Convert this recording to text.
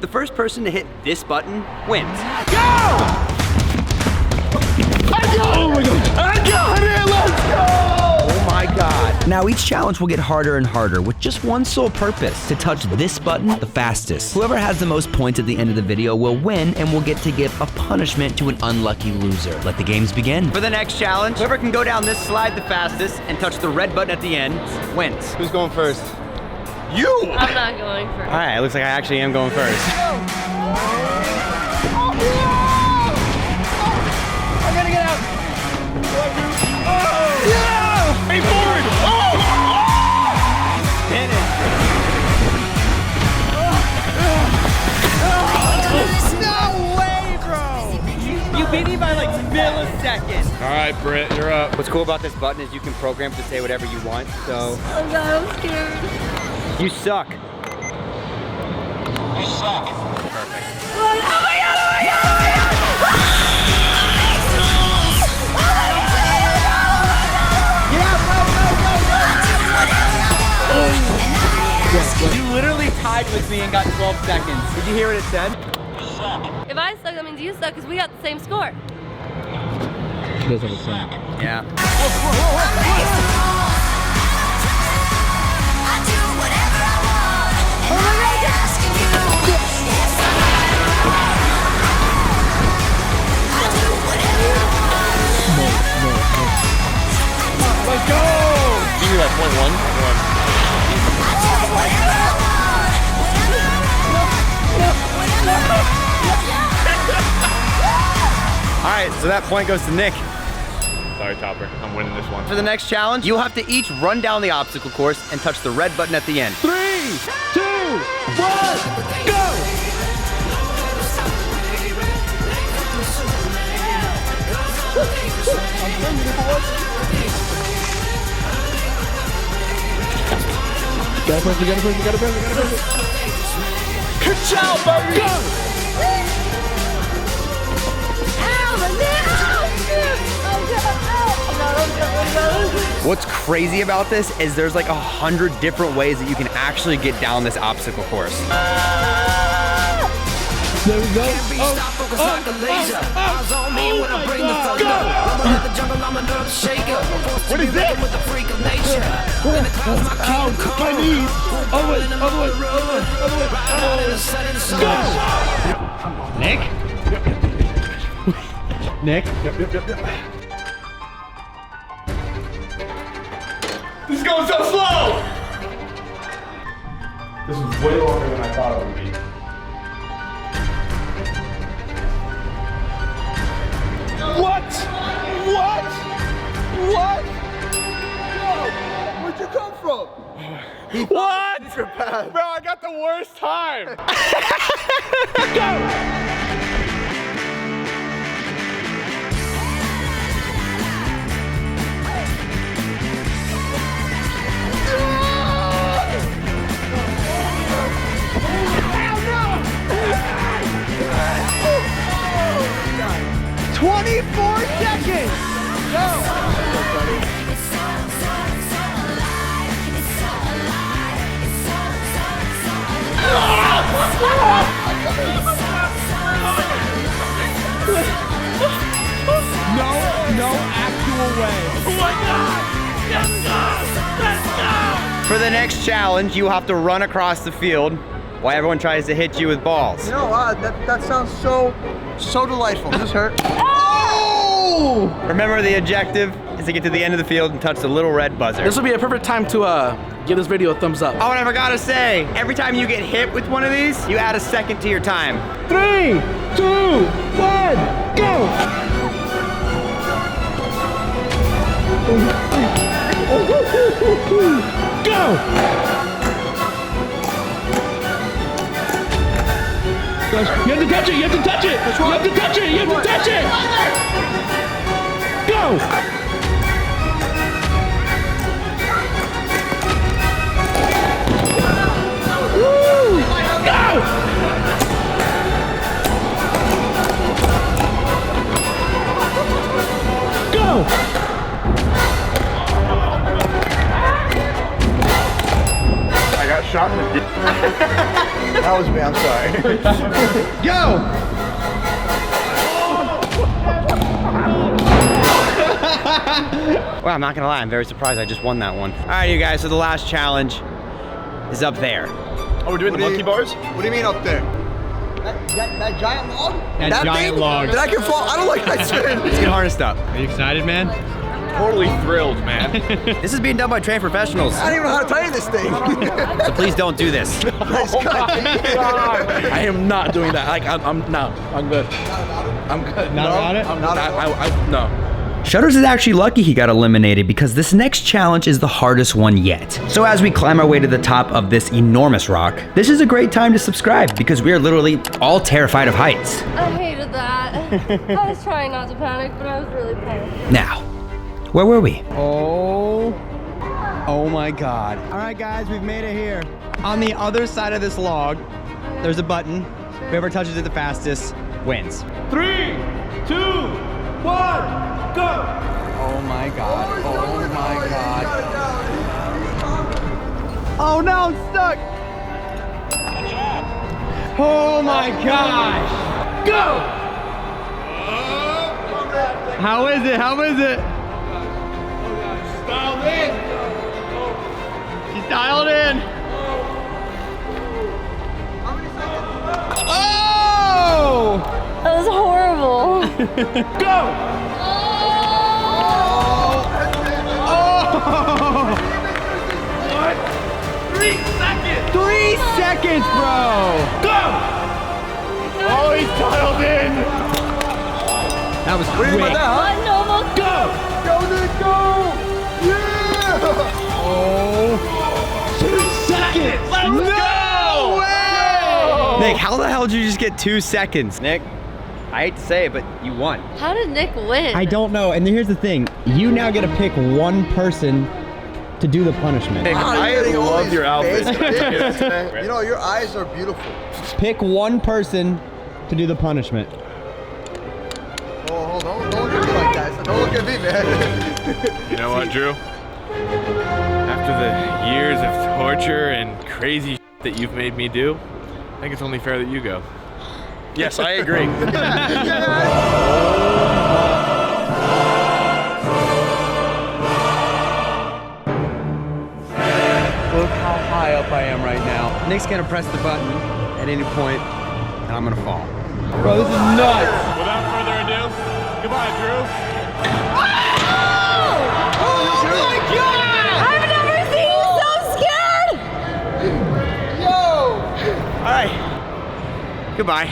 The first person to hit this button wins. Go! I got it! Oh my god! I got it! Let's go! Oh my god. Now each challenge will get harder and harder with just one sole purpose, to touch this button the fastest. Whoever has the most points at the end of the video will win and will get to give a punishment to an unlucky loser. Let the games begin. For the next challenge, whoever can go down this slide the fastest and touch the red button at the end wins. Who's going first? You! I'm not going first. All right, it looks like I actually am going first. I gotta get out. Oh! Yeah! Hey, forward! Oh! Hit it. No way, bro! You beat me by like milliseconds. All right, Britt, you're up. What's cool about this button is you can program to say whatever you want, so. Oh god, I'm scared. You suck. You suck. Perfect. Oh my god, oh my god, oh my god! You literally tied with me and got 12 seconds. Did you hear what it said? If I suck, that means you suck because we got the same score. She does have a point. Yeah. Let's go! Give me that point one. All right, so that point goes to Nick. Sorry, Topper. I'm winning this one. For the next challenge, you'll have to each run down the obstacle course and touch the red button at the end. 3, 2, 1, go! Gotta press it. Ka-chow, baby! Go! What's crazy about this is there's like 100 different ways that you can actually get down this obstacle course. There we go. What is this? My knees. Other way. Go. Nick? Nick? This is going so slow. This is way longer than I thought it would be. What? Whoa. Where'd you come from? What? Bro, I got the worst time. Go! No actual way. Oh my God! Let's go! For the next challenge, you have to run across the field while everyone tries to hit you with balls. You know, that sounds so delightful. Does this hurt? Oh! Remember, the objective is to get to the end of the field and touch the little red buzzer. This will be a perfect time to give this video a thumbs up. Oh, and I forgot to say, every time you get hit with one of these, you add a second to your time. 3, 2, 1, go! Go! You have to touch it! You have to touch it! You have to touch it! You have to touch it! Go! Woo! Go! Go! I got shot in the dick. That was me, I'm sorry. Go! Well, I'm not gonna lie, I'm very surprised I just won that one. All right, you guys, so the last challenge is up there. Oh, we're doing the monkey bars? What do you mean up there? That giant log? That giant thing? log. That can fall. I don't like heights. Let's get harnessed up. Are you excited, man? Totally thrilled, man. This is being done by trained professionals, I don't even know how to tighten this thing. so please don't do this. Nice cut. I am not doing that. Like, I'm good. I'm good. Not about it? I'm not. No. Shutters is actually lucky he got eliminated because this next challenge is the hardest one yet. So as we climb our way to the top of this enormous rock, this is a great time to subscribe because we are literally all terrified of heights. I hated that. I was trying not to panic, but I was really panicking. Now, where were we? Oh my God. All right, guys, we've made it here. On the other side of this log, there's a button. Whoever touches it the fastest wins. 3, 2, 1, go! Oh my God. Oh my God. Oh no, I'm stuck. Oh my gosh. Go! How is it? How is it? Dialed in! She's dialed in. Oh! That was horrible. Go! Oh! 3 seconds! 3 seconds, bro! Go! Oh, he's dialed in! That was What do you think about that, One almost. Go! Go, Nick, go! Yeah! Oh! 2 seconds! Let's go! Way! Nick, how the hell did you just get 2 seconds? Nick, I hate to say it, but you won. How did Nick win? I don't know, and here's the thing. You now get to pick one person to do the punishment. I love your outfit. You know, your eyes are beautiful. Pick one person to do the punishment. Oh, hold on. Don't look at me like that. Don't look at me, man. You know what, Drew? After the years of torture and crazy that you've made me do, I think it's only fair that you go. Yes, I agree. Look how high up I am right now. Nick's gonna press the button at any point, and I'm gonna fall. Bro, this is nuts. Without further ado, goodbye, Drew. I've never seen you so scared. All right. Goodbye.